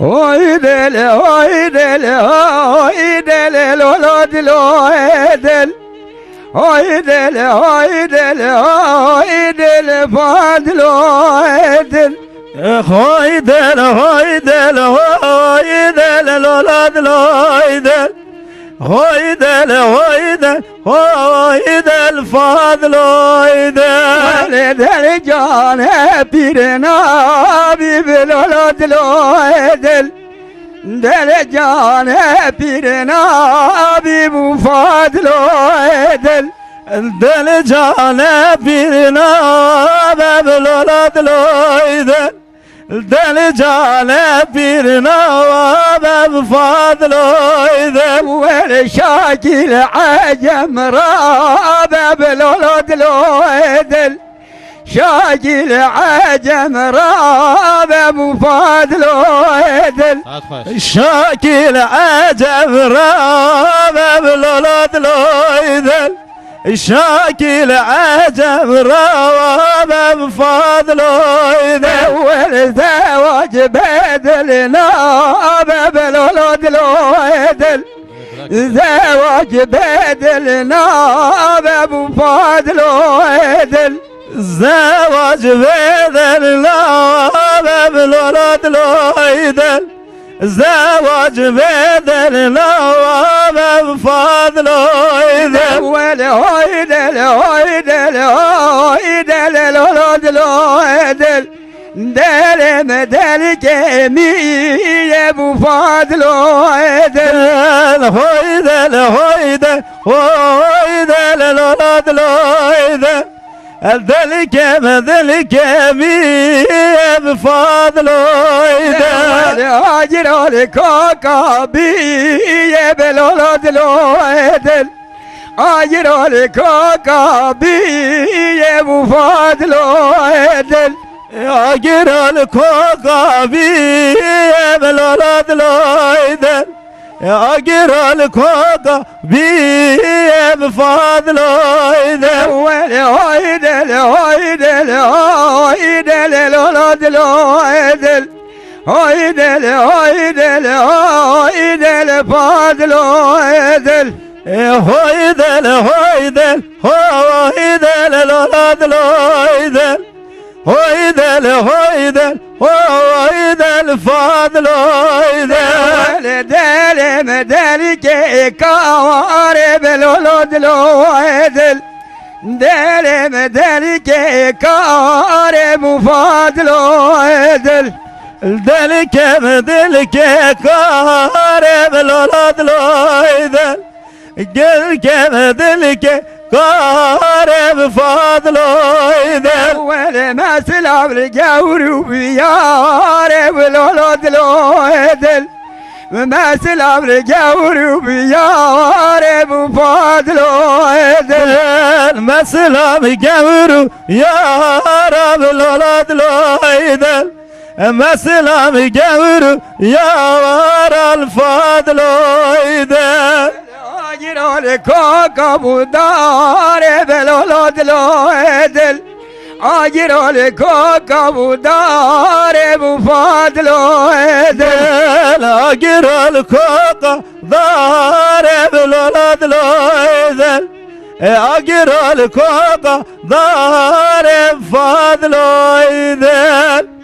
Oy deli, oy deli, oy deli, lolo dilo edel. Oy deli, oy deli, oy deli, fadilo edel. Hoy del, hoy del, hoy del, lola del, hoy del, hoy del, hoy del, fadlo del. Deli deli can hepirine abi lolo dilo edel. Deli can hepirine abi bu fadilo edel. Deli cane birine beb lola del. Deli cane birine beb fadlo del. والشاكل عجم رابع بالولد لو ادل شاكل عجم رابع مفاد لو ادل شاكل عجب رابع بالولد لويدل شاكل عجب رابع بفضل ويدل والزواج بدل نابع بالولد لو ادل زواج بدل نابع بفضل ويدل زواج بدل نابع بالولد لويدل زواج بدل نابع بفضل ويدل والهويدل هويدل هويدل الولد الهويدل دل مدل جميع بفضل ويدل هويدل هويدل هويدل الولد الهويدل الذلك مذلك بيه بفضل ويدل هاجر الكوكا بيه بالولد الويدل هاجر الكوكا بيه بفضل ويدل هاجر الكوكا بيه بالولد الويدل هاجر الكوكا بيه بفضل ويدل هويدل هويدل هويدل الولد الويدل هويدل هويدل هويدل فضل ويدل هويدل هويدل هويدل الولد الويدل هويدل هويدل هويدل فضل ويدل دل مدلك كوارب الولد الويدل دل مدلك كوارب فضل ويدل الدلك مدلك كارب الولد الويدل الدلك مدلك كارب فضل ويدل أول ما سلام الجور وبيار الولد الويدل ما سلام الجور وبيار بفضل ويدل ما سلام الجور يا رب الولد الويدل ما سلام الجور يا ورا الفضل ويدل اجر الكوكب دار بالولد الويدل اجر الكوكب دار بفضل ويدل اجر الكوكب دار بالولد الويدل اجر الكوكب دار بفضل ويدل